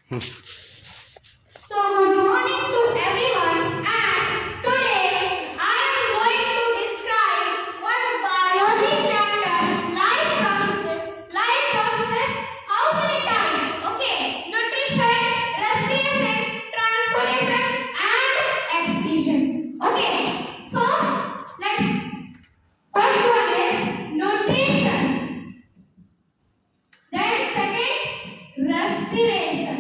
So good morning to everyone, and today I am going to describe one biology chapter, life processes. Life processes how many times? Okay, nutrition, respiration, transportation and excretion. Okay, so let's first one is nutrition. Then second, respiration.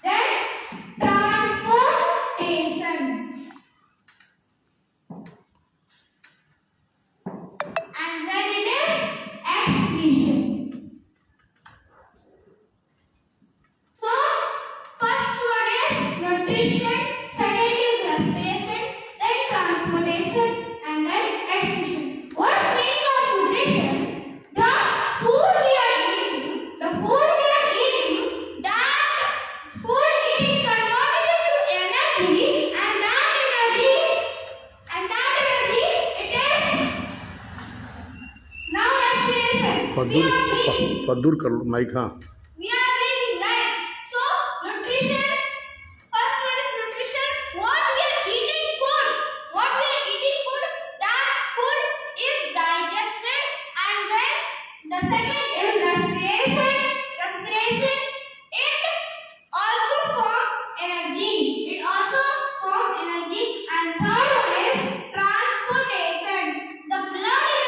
Then transportation. And then it is excretion. So first one is nutrition, second is respiration, then transportation and then excretion. What meaning of nutrition? The food we are eating, that food it is converted into energy, and that energy it is now respiration. थोड़ा दूर कर लो mic. हाँ, We are breathing, right? So nutrition, first one is nutrition. What we are eating food, that food is digested, and then the second is respiration. It also form energy. And third one is transportation. The blood in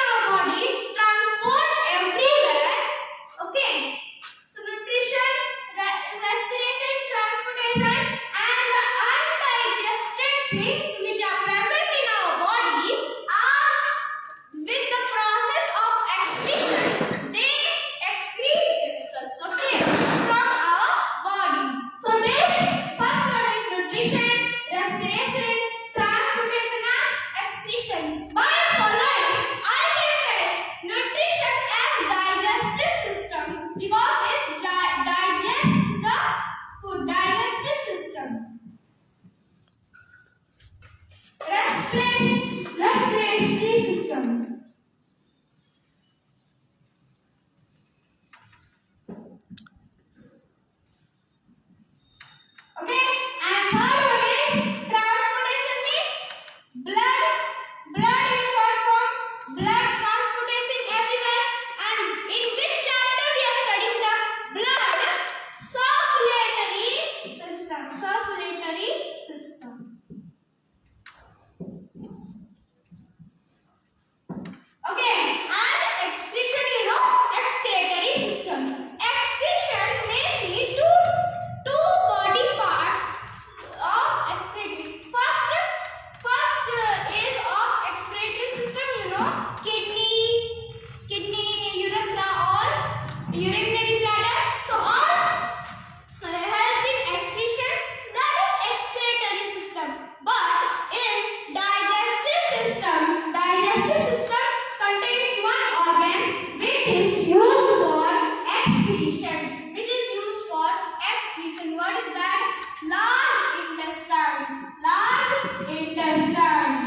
our body transport everywhere. Okay. So nutrition, respiration, transportation, and the undigested things which are present in our body are with the process of excretion. They excrete themselves, okay, from our body. So this first one is nutrition, respiration, transportation and excretion. By following, I can take nutrition as digestive system because it digests the food, digestive system. Respiratory system. Okay, and third one is transportation means blood in short form, blood transportation everywhere. And in which chapter we are studying the blood circulatory system. Okay, and excretion, excretory system. Excretion may be two body parts of excretory. First is of excretory system, kidney, urethra, all urinary bladder. So all help in excretion. That is excretory system. But in digestive system contains one organ which is used for excretion. What is that? Large intestine.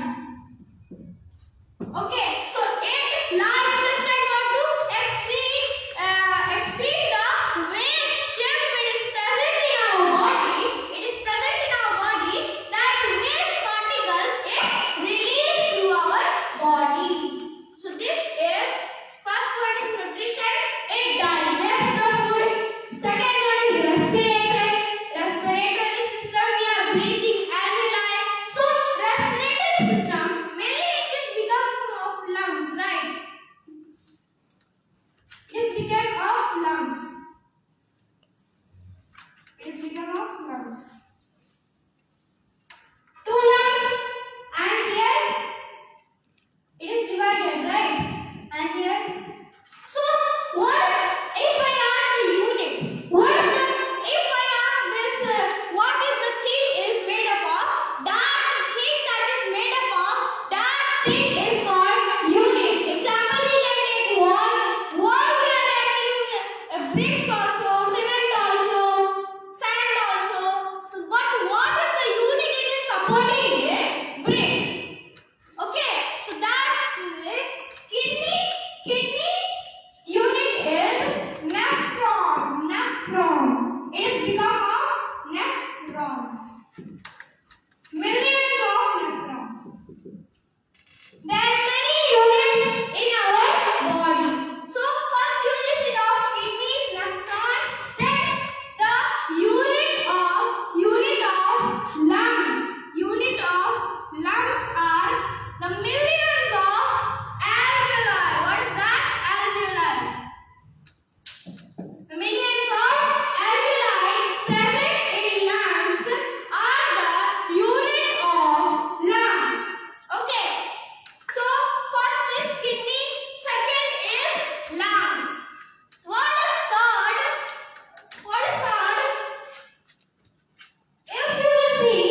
Okay, so in large intestine want to excrete the waste chip which is present in our body. That waste particles it released through our body. So this is first one is nutrition. It digests the food. lungs. What is third? What is third? If you will see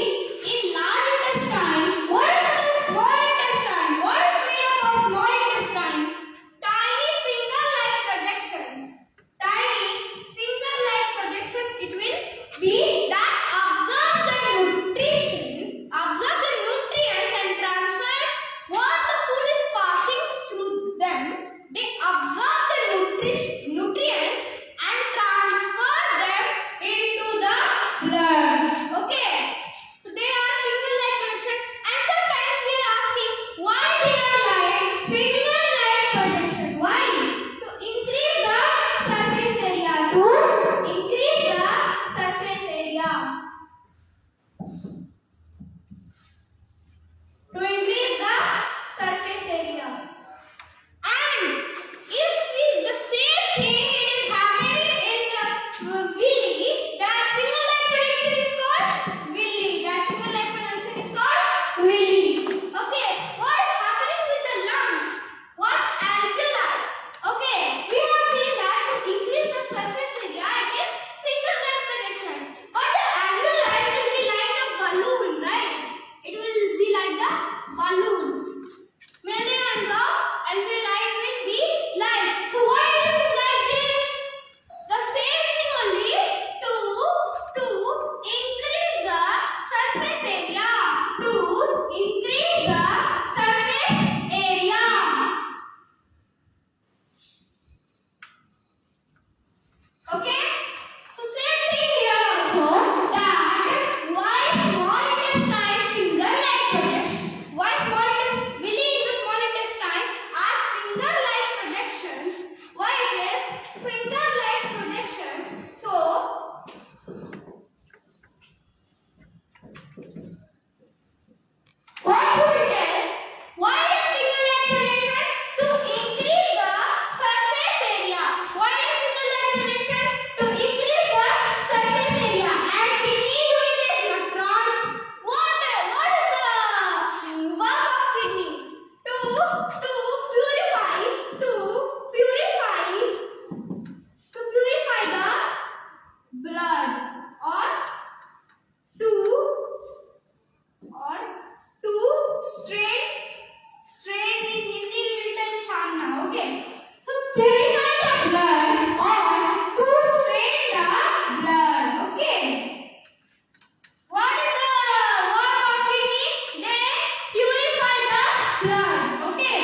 in large intestine, what is the small intestine? What is made up of small intestine? Tiny finger-like projections. Tiny finger-like projection. It will be that absorb the nutrients and transfer what the food is passing through them. They absorb the nutrients and transfer them into the blood. Okay. So they are finger-like projection, and sometimes we are asking why they are like finger-like projection. Why? To increase the surface area. To increase the surface area. To increase the surface area. And if the same thing it is happening in the villi, that finger-like projection is called villi. That finger-like projection is called villi. Okay, what is happening with the lungs? What alveoli? Okay, we have seen that to increase the surface area, it is finger-like projection. But the alveoli will be like a balloon, right? It will be like the balloons. Many kinds of alveoli will be like. So why it is like this? The same thing only to increase the surface area. To increase the surface area. Okay? So same thing here also, that why small intestine finger-like projection? Why villi in the small intestine are finger-like projections? Why it is finger-like projections? So what do we tell? Why is finger-like projection? To increase the surface area. Why is finger-like projection? To increase the surface area. And kidney unit is nephrons. What is the work of kidney? To purify the blood, or to strain in Hindi we will tell chana. Okay, so purify the blood or to strain the blood. Okay, what is the work of kidney? They purify the blood. Okay,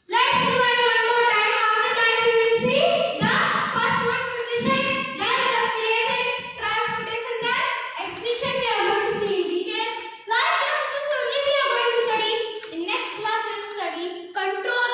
let's revise one more time. After that we will see the first one, nutrition, then respiration, transportation, then excretion. We are going to see in detail. Life processes only we are going to study. In next class we will study control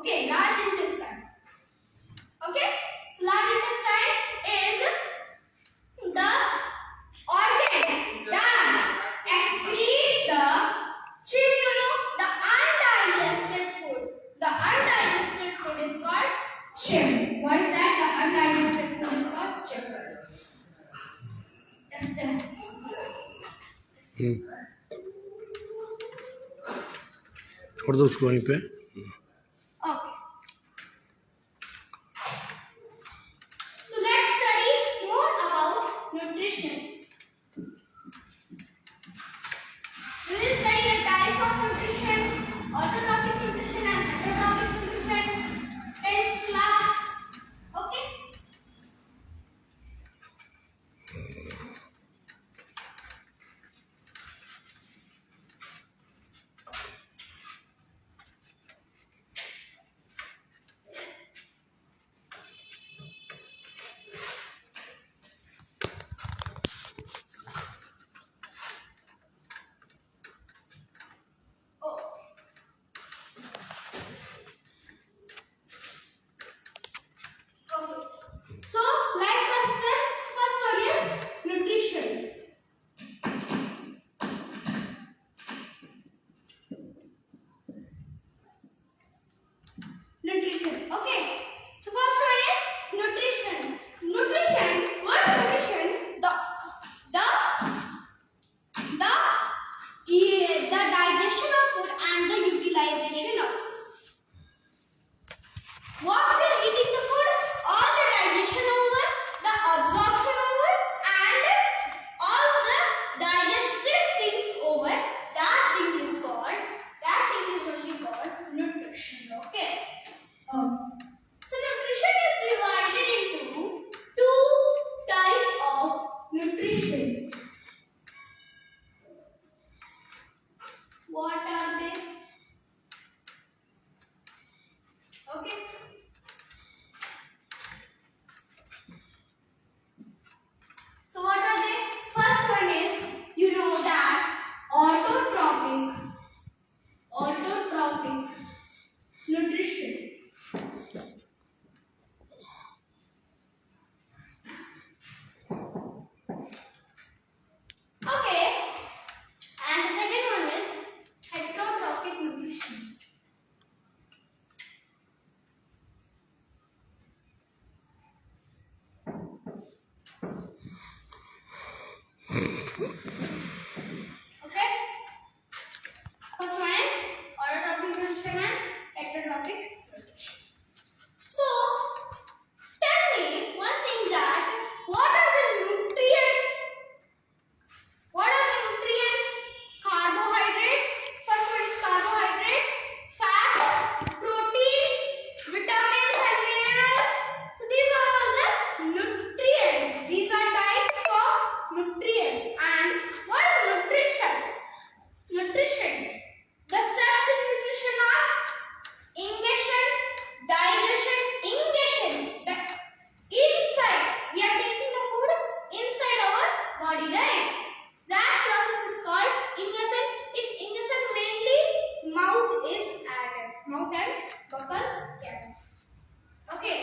Okay, large intestine. Okay, so large intestine is the organ that excretes the the undigested food. The undigested food is called chim. What is that? The undigested food is called chim. Just छोड़ दो उसको वहीं पे. okay. So let's study more about nutrition. We will study the types of nutrition, autotrophic nutrition and heterotrophic nutrition in class. Okay? Oh. Okay. So, like discussed, first one is nutrition. Nutrition. Okay. So first one is nutrition. Nutrition. What nutrition? The digestion of food and the utilization of food. What we are eating the food, all the digestion over, the absorption over, and all the digestive things over. That thing is only called nutrition. Okay. So nutrition is divided into two types of nutrition. What are they? Okay. So what are they? First one is, you know that autotrophic nutrition. Okay. And the second one is heterotrophic nutrition. Okay. First one is autotrophic nutrition and heterotrophic nutrition. So, tell me one thing, that what are the nutrients? What are the nutrients? Carbohydrates. First one is carbohydrates, fats, proteins, vitamins and minerals. So these are all the nutrients. These are types of nutrients. And what is nutrition? Nutrition. The steps in nutrition are ingestion, digestion, ingestion. The inside, we are taking the food inside our body, right? That process is called ingestion. In ingestion, mainly mouth is added. Mouth and buccal added. Okay.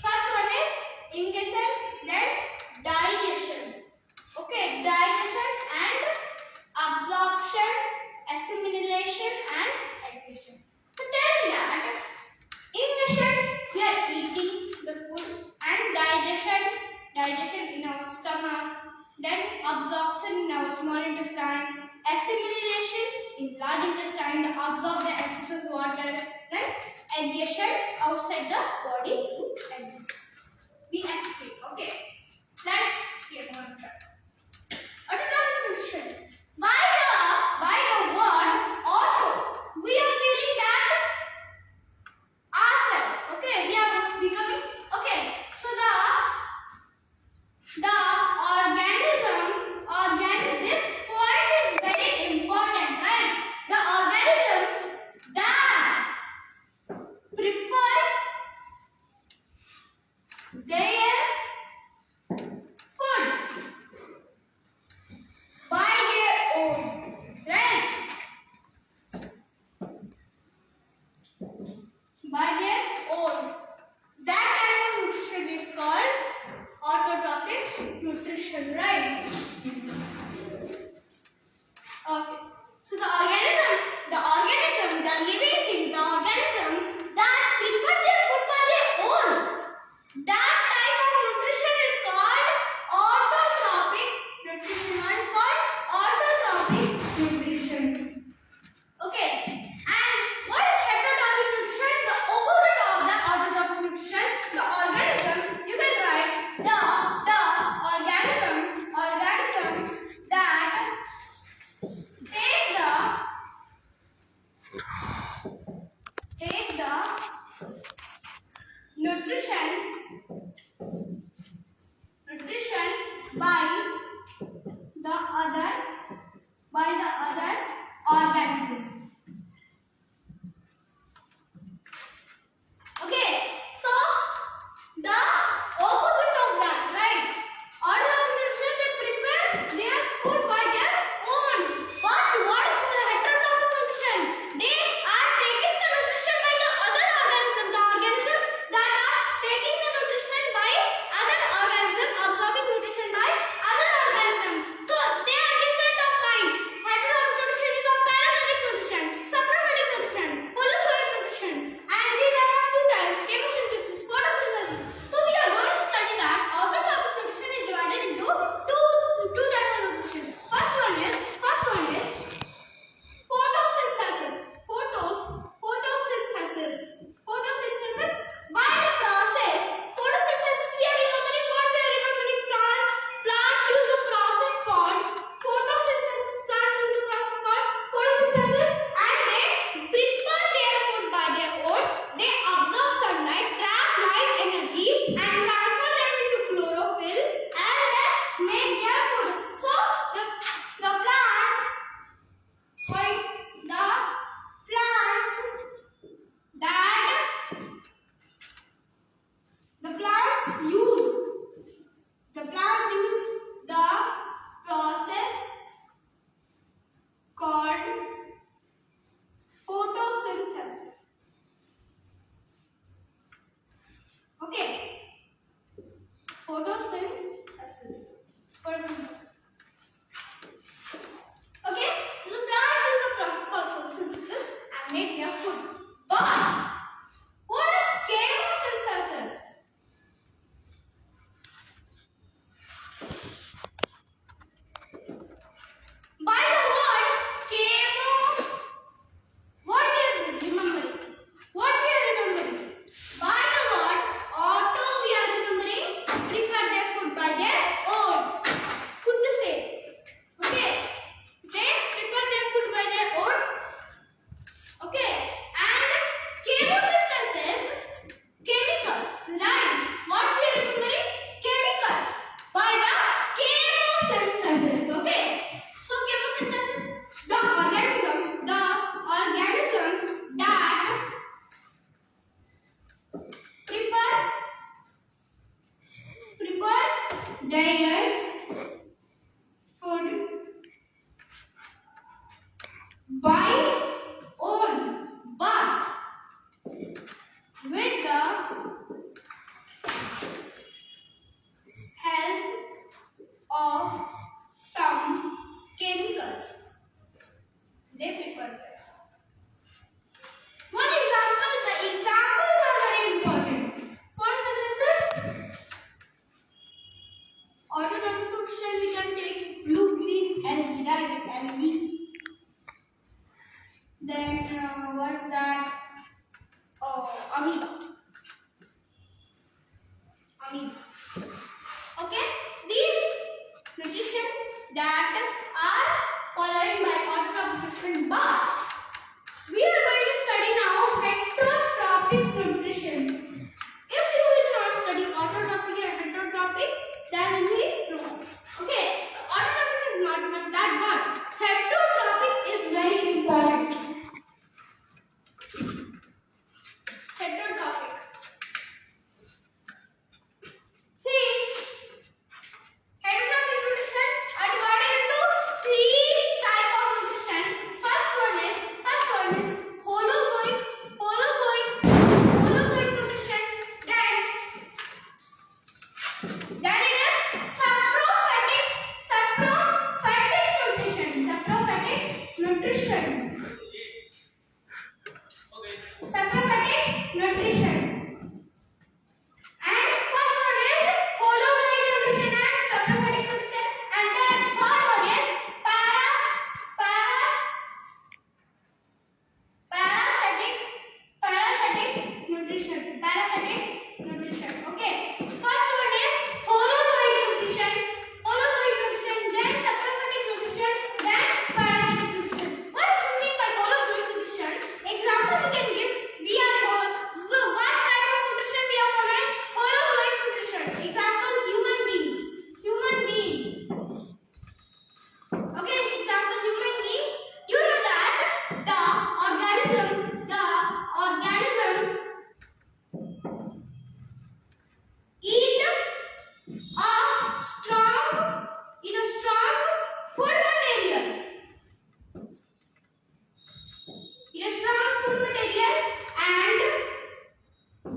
First one is ingestion, then digestion. Okay, digestion and absorption, assimilation and excretion. So tell me that ingestion, we are eating the food, and digestion in our stomach, then absorption in our small intestine, assimilation in large intestine, the absorb the excess water, then excretion outside the body to exist. We excrete. Okay. Let's get one try. Autotrophic nutrition. By the word auto, we are feeling that ourselves. Okay, we are becoming. Okay, so the this point is very important, right? The organisms that prepare nutrition, right? Okay. So the organism, the living thing, the organism that prepare their food by their own. That type of nutrition is called autotrophic nutrition. What is called autotrophic nutrition. Okay. And what is heterotrophic nutrition? The opposite of the autotrophic nutrition. The organism, you can write the organism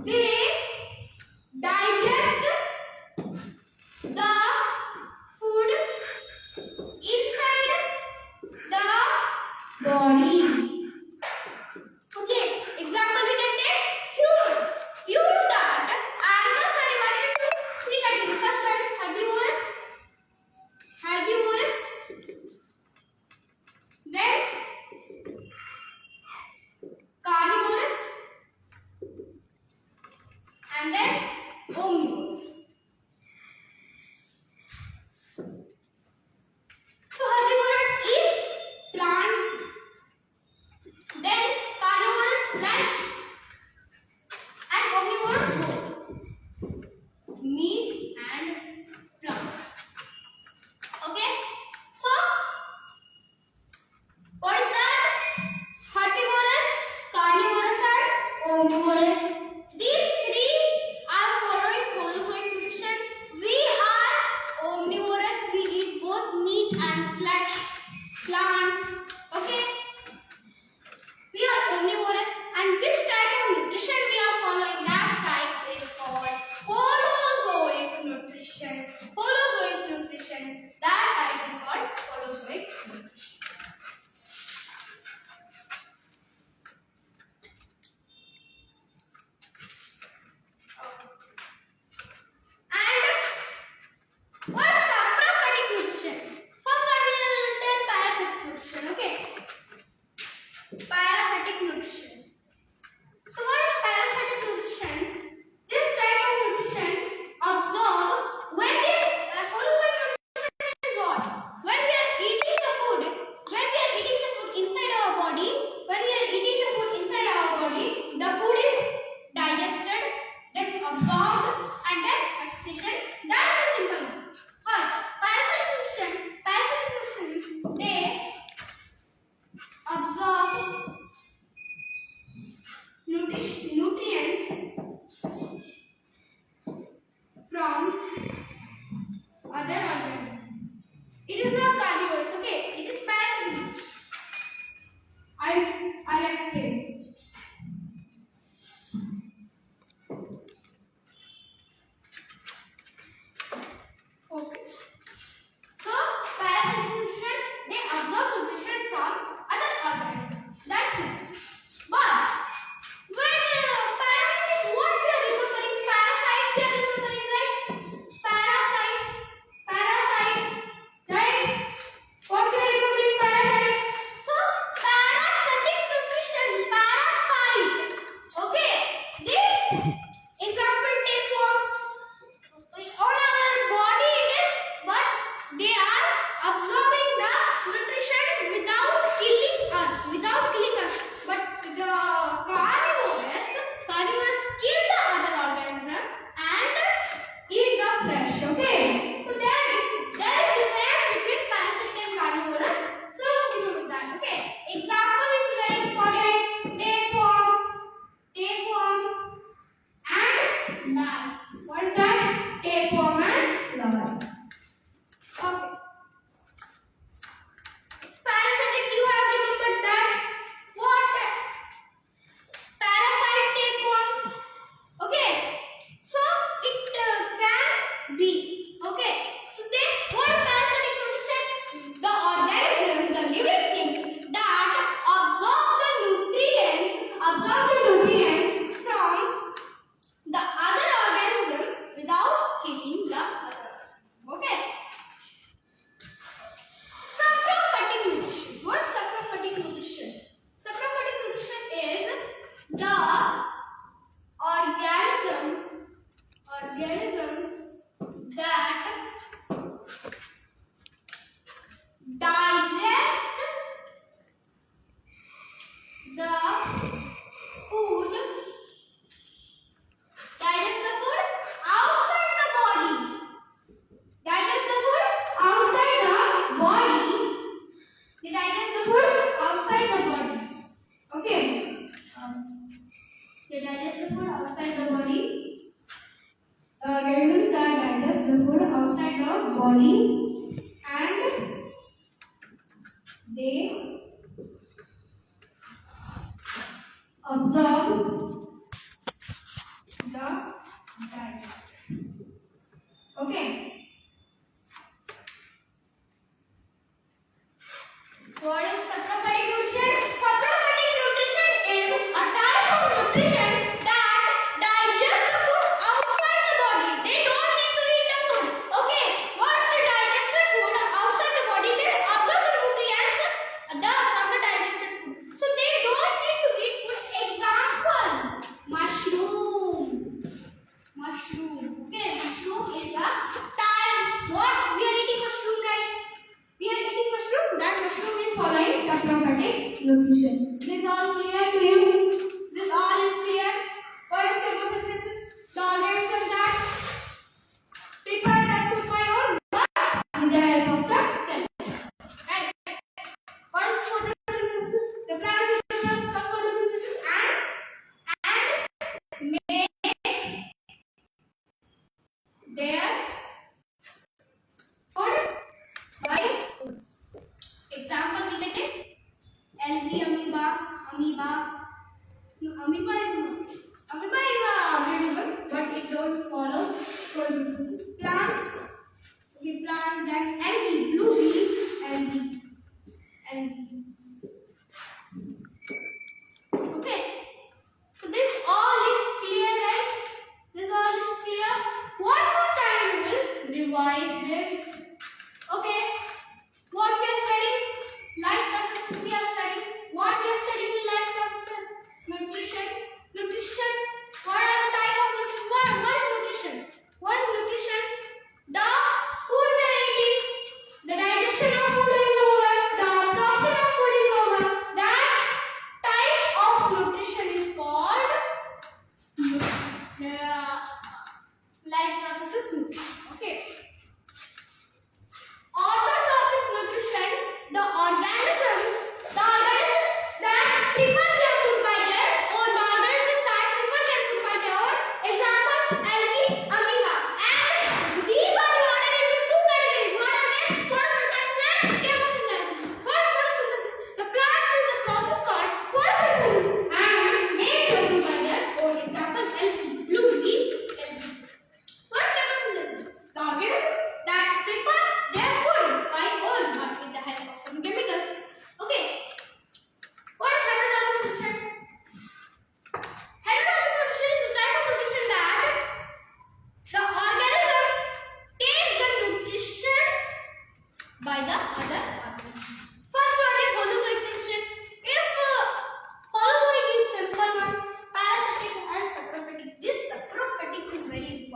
they digest the food inside the body. Okay, example we can take humans. You know that animals are divided into three categories. First one is herbivores. Then carnivores, and then omnivores. So herbivore is plants, then carnivores flesh, and omnivores both meat and plants. Okay, so what is that? Herbivorous, carnivorous, and omnivorous. These three are following Holozoic nutrition. We are omnivorous. We eat both meat and flesh, plants. Okay. We are omnivorous, and which type of nutrition we are following? That type is called Holozoic nutrition. Holozoic nutrition. That type is called Holozoic nutrition. And what's saprophytic nutrition? First I will tell parasitic nutrition. Okay. Parasitic nutrition. So what is parasitic nutrition? This type of nutrition absorb when the Holozoic nutrition is what? When we are eating the food, inside our body, the food is digested, then absorbed, and then excretion. That is simple. But parasitic nutrition, they absorb nutrients from other organisms. It is not carnivorous, okay? It is parasitic. I'll explain. Okay. So parasitic nutrition, they absorb nutrition from other organisms. That's it. But when parasitic, what we are remembering? Parasite, we are remembering, right? Parasite, right? What we are remembering? Parasite. So parasitic nutrition, parasite. Okay. They example take one. On our body it is, but they are absorbing the nutrition without killing us. But the carnivores kill the other organism and eat the flesh. Okay. So there is difference between parasitic and carnivorous. So we know that. Okay. Example is very important. Tapeworm and lice. What is that? Tapeworm and lice. Okay. Parasitic, you have remembered that. What? Parasite tapeworm. Okay. So it can be. Okay. So then what is parasitic nutrition? The organism, the living things that absorb the nutrients from the other organism without killing the other. Okay. Saprophytic nutrition. What is saprophytic nutrition? Saprophytic nutrition is the organisms that digest the food outside the body. Digest the food outside the body. They digest the food outside the body. Okay. They digest the food outside the body. Animals that digest the food outside the body, and they absorb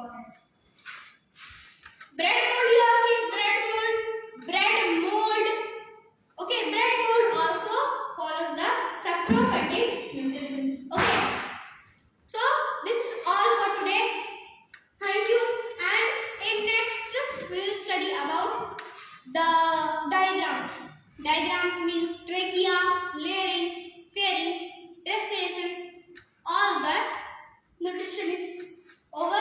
important. Bread mold, you have seen bread mold. Okay, bread mold also follows the saprophytic nutrition. Okay, so this is all for today. Thank you. And in next we will study about the diagrams. Diagrams means trachea, larynx, pharynx, respiration. All that nutrition is over.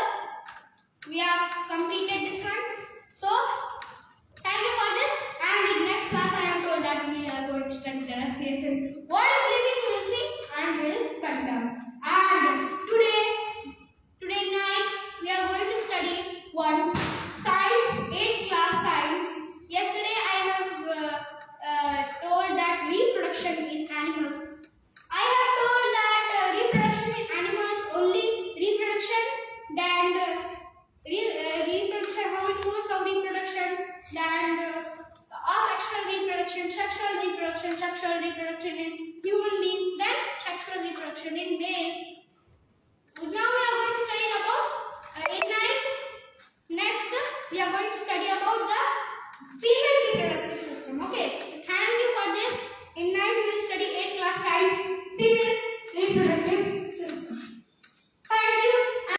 We have completed this one. So thank you for this. And in next class I am told that we are going to study the respiration. What is living we will see and we will cut down. And today night we are going to study one science, 8th class science. Yesterday I have told that reproduction in animals. I have told that reproduction in animals only reproduction, then reproduction, how many modes of reproduction, then asexual reproduction, sexual reproduction in human beings, then sexual reproduction in male. Now we are going to study about in night. Next we are going to study about the female reproductive system. Okay, so thank you for this. In night we will study 8th class science, female